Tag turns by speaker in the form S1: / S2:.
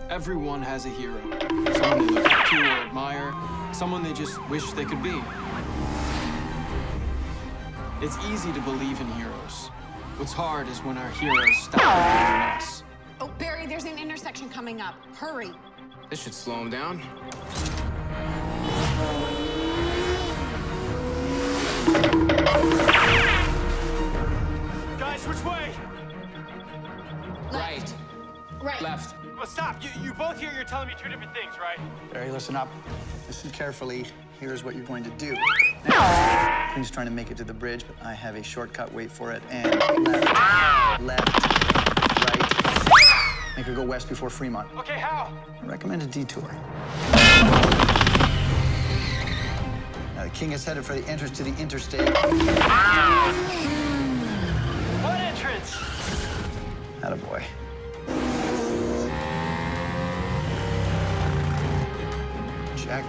S1: Everyone has a hero. Someone they look up to or admire. Someone they just wish they could be. It's easy to believe in heroes. What's hard is when our heroes stop believing in us.
S2: Oh, Barry, there's an intersection coming up. Hurry.
S3: This should slow him down.
S4: Guys, which way?
S3: Right.
S2: Right.
S3: Left.
S4: Well, stop. You both here, you're telling me two different things, right?
S5: Barry, listen up. Listen carefully. Here's what you're going to do. Now, Queen's trying to make it to the bridge, but I have a shortcut. Wait for it. And left, right. Make her go west before Fremont.
S4: Okay, how?
S5: I recommend a detour. Now, the king is headed for the entrance to the interstate.
S4: What entrance?
S5: Attaboy. Check.